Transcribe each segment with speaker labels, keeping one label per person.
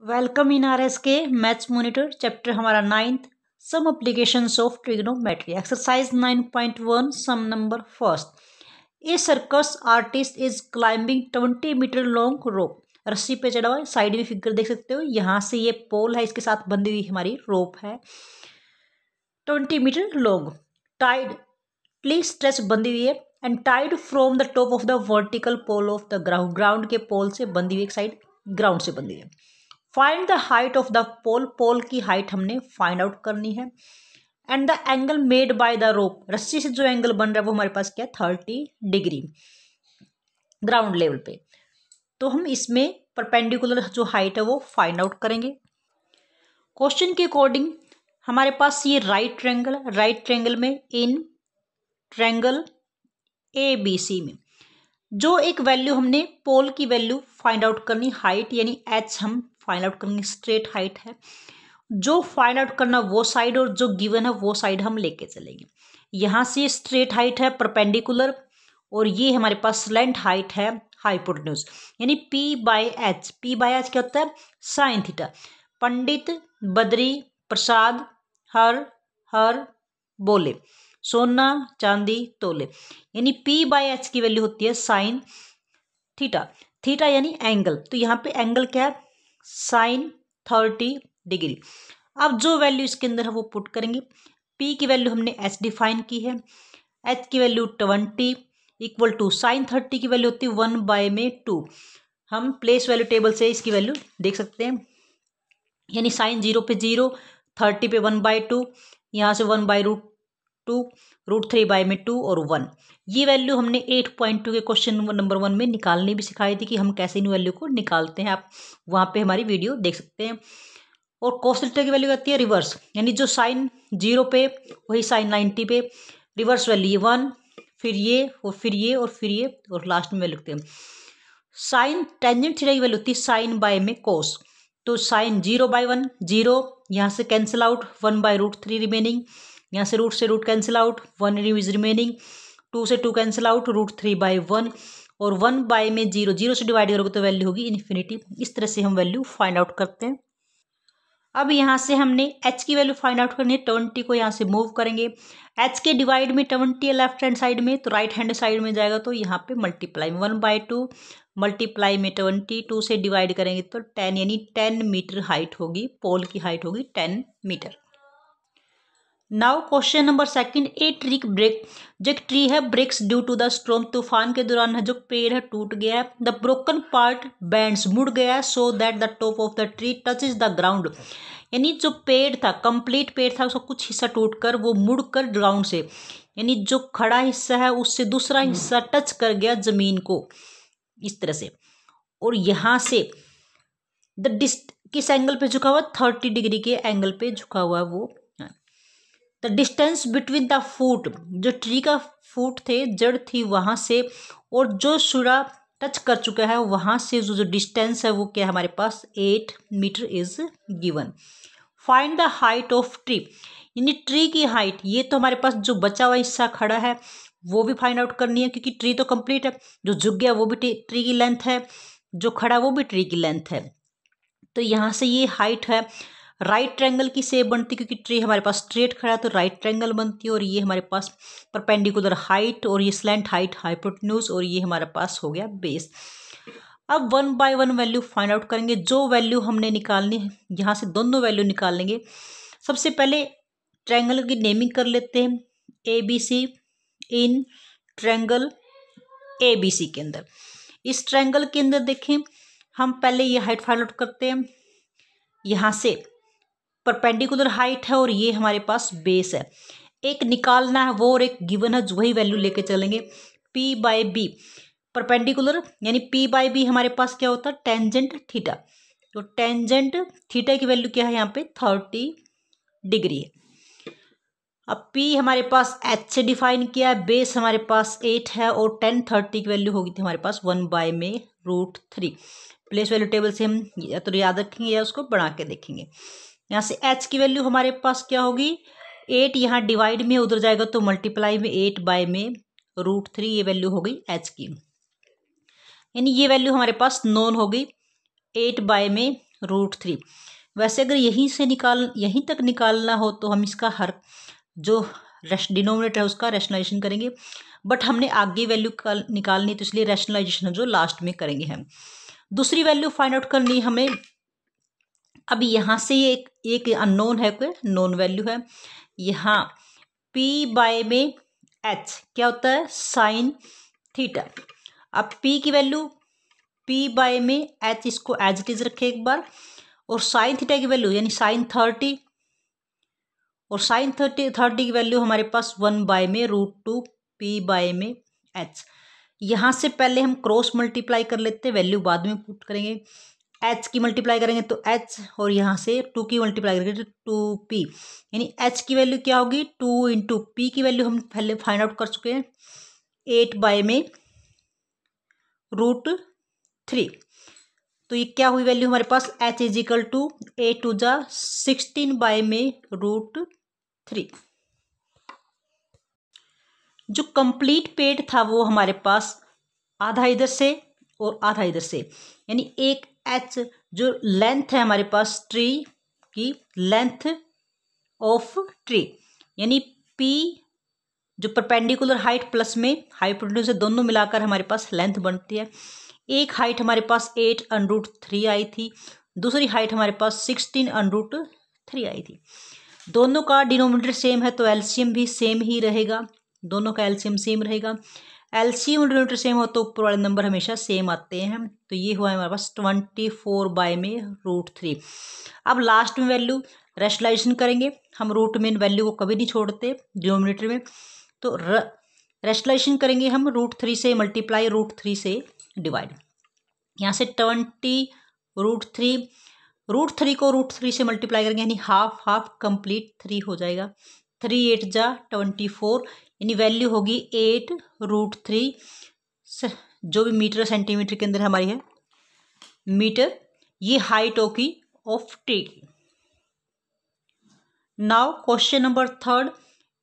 Speaker 1: Welcome in R S K maths monitor chapter हमारा 9th some applications of trigonometry exercise 9.1 sum number first. A circus artist is climbing 20 metre long rope. रस्सी पे चढ़ा हुआ है, side में figure देख सकते हो। यहाँ से ये पोल है, इसके साथ बंधी हुई हमारी रोप है 20 metre long. Tied please stretch बंधी हुई है and tied from the top of the vertical pole of the ground. Ground के पोल से बंधी हुई, एक साइड ग्राउंड से बंधी हुई है। Find the height of the pole. Pole की हाइट हमने फाइंड आउट करनी है। And the angle made by the rope. रस्सी से जो एंगल बन रहा है वो हमारे पास क्या है 30 डिग्री ग्राउंड लेवल पे। तो हम इसमें परपेंडिकुलर जो हाइट है वो फाइंड आउट करेंगे। क्वेश्चन के अकॉर्डिंग हमारे पास ये राइट ट्रायंगल है। राइट ट्रायंगल में इन ट्रायंगल ABC में जो एक वैल्यू हमने पोल की वैल्यू फाइंड आउट करनी, हाइट यानी h हम फाइंड आउट करेंगे। स्ट्रेट हाइट है, जो फाइंड आउट करना वो साइड और जो गिवन है वो साइड हम लेके चलेंगे। यहाँ से स्ट्रेट हाइट है परपेंडिकुलर और ये हमारे पास स्लैंट हाइट है हाइपोटेन्यूज, यानी P/H। P/H क्या होता है साइन थीटा। पंडित बद्री प्रसाद हर बोले सोना चांदी तोले, यानी P/H की वैल्यू होती है साइन थीटा। थीटा यानी एंगल, तो यहाँ पे एंगल क्या है साइन 30 डिग्री। अब जो वैल्यू इसके अंदर है वो पुट करेंगे। P की वैल्यू हमने H डिफाइन की है, H की वैल्यू 20 इक्वल टू साइन 30 की वैल्यू होती है 1/2। हम प्लेस वैल्यू टेबल से इसकी वैल्यू देख सकते हैं, यानी साइन 0 पे 0, 30 पे 1/2, यहाँ से 1/√2, √3/2 और 1। ये वैल्यू हमने 8.2 के क्वेश्चन नंबर 1 में निकालनी भी सिखाई थी कि हम कैसे इन वैल्यू को निकालते हैं। आप वहाँ पे हमारी वीडियो देख सकते हैं। और cos थीटा की वैल्यू आती है रिवर्स, यानी जो साइन 0 पे वही साइन 90 पे, रिवर्स वैल्यू ये 1, फिर ये और फिर ये और फिर ये और लास्ट में लिखते हैं। साइन टेंजेंट थीटा की वैल्यू होती है साइन बाय में कोस, तो साइन 0/1 0, यहाँ से कैंसिल आउट 1/√3 रिमेनिंग, यहाँ से root cancel out 1 is remaining, 2 से 2 कैंसिल आउट √3/1 और 1 में 0 0 से डिवाइड करोगे तो वैल्यू होगी इन्फिनिटी। इस तरह से हम वैल्यू फाइंड आउट करते हैं। अब यहाँ से हमने h की वैल्यू फाइंड आउट करनी है। 20 को यहाँ से मूव करेंगे, h के डिवाइड में 20 है लेफ्ट हैंड साइड में, तो राइट हैंड साइड में जाएगा तो यहाँ पे मल्टीप्लाई में 1/2 मल्टीप्लाई में 20, 2 से डिवाइड करेंगे तो 10, यानी 10 मीटर हाइट होगी। पोल की हाइट होगी 10 metre. Now question number second. A tree break, जो एक ट्री है breaks due to the storm, तूफान के दौरान है जो पेड़ है टूट गया है। द ब्रोकन पार्ट बेंड्स मुड़ गया है so that the top of the tree touches the ground, यानी जो पेड़ था कंप्लीट पेड़ था उसका कुछ हिस्सा टूटकर वो मुड़कर ग्राउंड से, यानी जो खड़ा हिस्सा है उससे दूसरा हिस्सा टच कर गया जमीन को इस तरह से। और यहाँ से द किस एंगल पे झुका हुआ 30 डिग्री के एंगल पे झुका हुआ है वो। द डिस्टेंस बिटवीन द फूट, जो ट्री का फूट थे जड़ थी वहां से और जो शुरा टच कर चुका है वहां से जो डिस्टेंस है वो क्या है हमारे पास 8 metre is given. Find the height of tree, यानी ट्री की हाइट। ये तो हमारे पास जो बचा हुआ हिस्सा खड़ा है वो भी फाइंड आउट करनी है क्योंकि ट्री तो कंप्लीट है। जो झुक गया वो भी ट्री की लेंथ है, जो खड़ा वो भी ट्री की लेंथ है। तो यहाँ से ये हाइट है राइट ट्रायंगल की शेप बनती है क्योंकि ट्री हमारे पास स्ट्रेट खड़ा है तो राइट ट्रायंगल बनती है। और ये हमारे पास परपेंडिकुलर हाइट और ये स्लैंट हाइट हाइपोटेन्यूज और ये हमारे पास हो गया बेस। अब 1/1 वैल्यू फाइंड आउट करेंगे। जो वैल्यू हमने निकालनी है यहाँ से दोनों वैल्यू निकाल लेंगे। सबसे पहले ट्रायंगल की नेमिंग कर लेते हैं। ABC इन ट्रायंगल ABC के अंदर, इस ट्रायंगल के अंदर देखें हम पहले ये हाइट फाइंड आउट करते हैं। यहाँ से परपेंडिकुलर हाइट है और ये हमारे पास बेस है। एक निकालना है वो और एक गिवन है, वही वैल्यू लेके चलेंगे। P/B परपेंडिकुलर, यानी P/B हमारे पास क्या होता है टेंजेंट थीटा, तो टेंजेंट थीटा की वैल्यू क्या है यहाँ पे 30 डिग्री है। अब P हमारे पास H से डिफाइन किया है, बेस हमारे पास 8 है और 10 30 की वैल्यू होगी थी हमारे पास 1/√3। प्लेस वैल्यू टेबल से हम या तो याद रखेंगे या उसको बना के देखेंगे। यहाँ से h की वैल्यू हमारे पास क्या होगी 8, यहाँ डिवाइड में उधर जाएगा तो मल्टीप्लाई में 8/√3, ये वैल्यू हो गई h की, यानी ये वैल्यू हमारे पास नॉन हो गई 8/√3 √3। वैसे अगर यहीं तक निकालना हो तो हम इसका हर जो डिनोमिनेटर है उसका रैशनलाइजेशन करेंगे, बट हमने आगे वैल्यू निकालनी, तो इसलिए रैशनलाइजेशन जो लास्ट में करेंगे हम। दूसरी वैल्यू फाइंड आउट करनी हमें। अब यहाँ से एक अननोन है, कोई नोन वैल्यू है। यहाँ p बाय में h क्या होता है, साइन थीटा। अब p की वैल्यू p बाय में h, इसको एज इट इज रखे एक बार, और साइन थीटा की वैल्यू यानी साइन 30, और साइन 30 की वैल्यू हमारे पास 1 बाय में √2 p बाय में h। यहाँ से पहले हम क्रॉस मल्टीप्लाई कर लेते हैं, वैल्यू बाद में पुट करेंगे। h की मल्टीप्लाई करेंगे तो h, और यहाँ से 2 की मल्टीप्लाई करेंगे तो 2p, यानी h की वैल्यू क्या होगी 2 इंटू p की वैल्यू हम पहले फाइंड आउट कर चुके हैं 8 बाय में √3। तो ये क्या हुई वैल्यू हमारे पास, h इज इक्वल टू 8 टू जा 16 बाय में √3। जो कंप्लीट पेड था वो हमारे पास आधा इधर से और आधा इधर से, यानी एक h जो लेंथ है हमारे पास ट्री की, लेंथ ऑफ ट्री, यानी p जो परपेंडिकुलर हाइट प्लस में हाइपोटेन्यूज से दोनों मिलाकर हमारे पास लेंथ बनती है। एक हाइट हमारे पास 8√3 आई थी, दूसरी हाइट हमारे पास 16√3 आई थी। दोनों का डिनोमिनेटर सेम है तो एलसीएम भी सेम ही रहेगा, दोनों का एलसीएम सेम रहेगा। एलसीएम और डिनोमिनेटर सेम हो तो ऊपर वाले नंबर हमेशा सेम आते हैं। तो ये हुआ हमारे पास 24 बाय में √3। अब लास्ट में वैल्यू रैशनलाइजेशन करेंगे, हम रूट में वैल्यू को कभी नहीं छोड़ते डिनोमिनेटर में, तो रैशनलाइजेशन करेंगे हम √3 से मल्टीप्लाई √3 से डिवाइड। यहाँ से 20 √3 को √3 से मल्टीप्लाई करेंगे यानी हाफ हाफ कंप्लीट 3 हो जाएगा। 3 8 जा 24, यानी वैल्यू होगी 8√3, जो भी मीटर सेंटीमीटर के अंदर हमारी है मीटर। ये हाइट होगी ऑफ ट्री की। नाउ क्वेश्चन नंबर 3,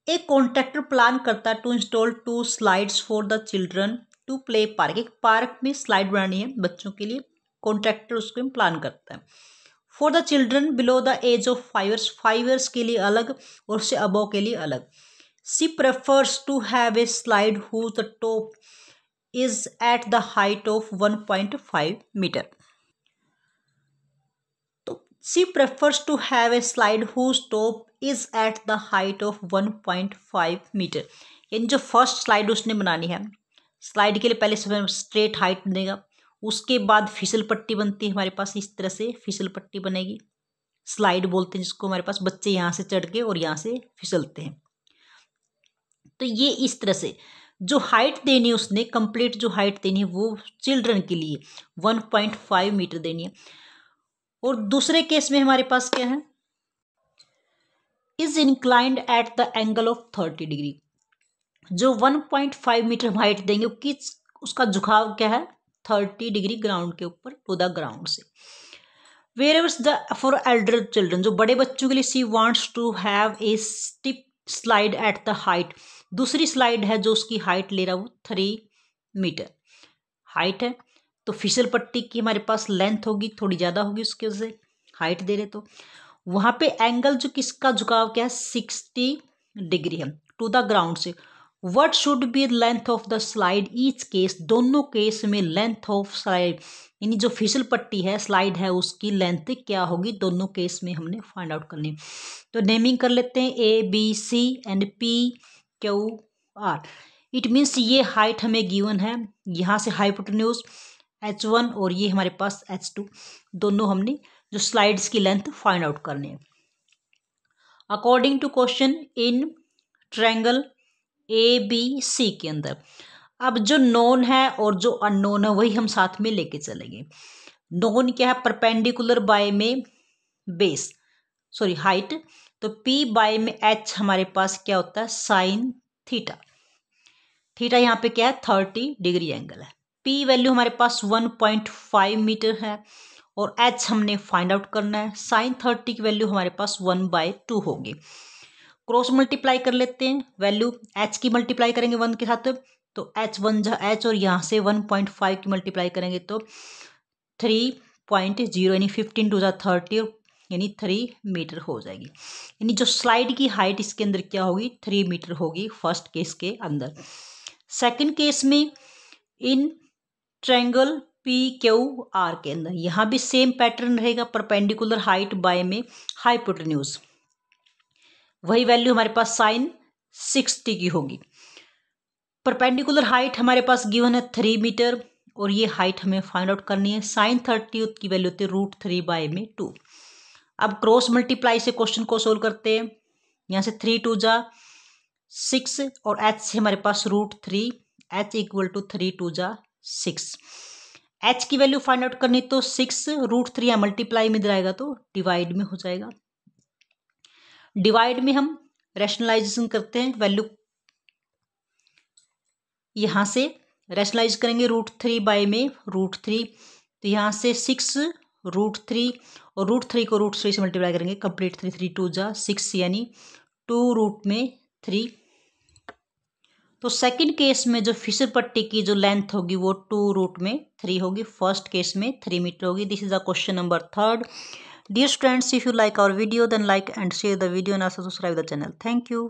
Speaker 1: एक कॉन्ट्रैक्टर प्लान करता है to install 2 slides for the children to play park. एक पार्क में स्लाइड बनानी है बच्चों के लिए, कॉन्ट्रैक्टर उसको प्लान करता है। For the children below the age of 5 years, 5 years के लिए अलग और उससे अबव के लिए अलग। She prefers to have a slide whose the top is at the height of 1.5 metre. तो she prefers to have a slide whose top is at the height of 1.5 metre, यानी जो फर्स्ट स्लाइड उसने बनानी है, slide के लिए पहले से स्ट्रेट हाइट देगा, उसके बाद फिसल पट्टी बनती है हमारे पास, इस तरह से फिसल पट्टी बनेगी, स्लाइड बोलते हैं जिसको, हमारे पास बच्चे यहाँ से चढ़ के और यहाँ से फिसलते हैं। तो ये इस तरह से जो हाइट देनी है उसने, कंप्लीट जो हाइट देनी है वो चिल्ड्रन के लिए 1.5 मीटर देनी है। और दूसरे केस में हमारे पास क्या है, is inclined at the angle of 30 degree. जो 1.5 मीटर हम हाइट देंगे उसका झुकाव क्या है 30 डिग्री ग्राउंड के ऊपर टू द ग्राउंड से। Wherever the for elder children, जो बड़े बच्चों के लिए she wants to have a steep slide at the height, दूसरी स्लाइड है जो उसकी हाइट ले रहा है वो 3 मीटर हाइट है, तो फिसल पट्टी की हमारे पास लेंथ होगी थोड़ी ज़्यादा होगी, उसके वजह से हाइट दे रहे, तो वहाँ पे एंगल जो किसका झुकाव क्या है 60 डिग्री है टू द ग्राउंड से। What should be length of the slide each case, दोनों केस में लेंथ ऑफ स्लाइड यानी जो फिसल पट्टी है स्लाइड है उसकी लेंथ क्या होगी, दोनों केस में हमने फाइंड आउट करनी। तो नेमिंग कर लेते हैं ABC and PQR। It means ये हाइट हमें गिवन है, यहाँ से हाइपोटेन्यूज H1 और ये हमारे पास H2, दोनों हमने जो स्लाइड्स की लेंथ फाइंड आउट करनी है according to question in triangle ABC के अंदर। अब जो नोन है और जो अननोन है वही हम साथ में लेके चलेंगे। नोन क्या है, परपेंडिकुलर बाय में बेस सॉरी हाइट, तो P बाय में H हमारे पास क्या होता है साइन थीटा। थीटा यहाँ पे क्या है 30 डिग्री एंगल है। P वैल्यू हमारे पास 1.5 मीटर है और H हमने फाइंड आउट करना है। साइन 30 की वैल्यू हमारे पास 1/2 होगी। क्रॉस मल्टीप्लाई कर लेते हैं, वैल्यू H की मल्टीप्लाई करेंगे 1 के साथ तो H1 जा H, और यहाँ से 1.5 की मल्टीप्लाई करेंगे तो 3 0.0 यानी 15 टू 30 यानी 3 मीटर हो जाएगी। यानी जो स्लाइड की हाइट इसके अंदर क्या होगी, 3 मीटर होगी फर्स्ट केस के अंदर। सेकंड केस में इन ट्रायंगल PQR के अंदर यहाँ भी सेम पैटर्न रहेगा, परपेंडिकुलर हाइट बाय में हाइपोटेन्यूज, वही वैल्यू हमारे पास साइन 60 की होगी। परपेंडिकुलर हाइट हमारे पास गिवन है 3 मीटर और ये हाइट हमें फाइंड आउट करनी है। साइन 30 की वैल्यू होती है √3 बाय में 2। अब क्रॉस मल्टीप्लाई से क्वेश्चन को सोल्व करते हैं। यहाँ से 3 2 जा 6 और h से हमारे पास √3, h इक्वल टू 3 2 जा 6। h की वैल्यू फाइंड आउट करनी तो 6 √3 या मल्टीप्लाई में दिलाएगा तो डिवाइड में हो जाएगा। डिवाइड में हम रैशनलाइजेशन करते हैं, वैल्यू यहाँ से रैशनलाइज करेंगे √3 बाय में √3, तो यहाँ से 6 √3 और √3 को √3 से मल्टीप्लाई करेंगे, कंप्लीट 3 3 2 जा 6 यानी 2√3। तो सेकंड केस में जो फिशर पट्टी की जो लेंथ होगी वो 2√3 होगी, फर्स्ट केस में 3 मीटर होगी। This is the question number 3rd। Dear students, if you like our video then like and share the video and also subscribe the channel. Thank you.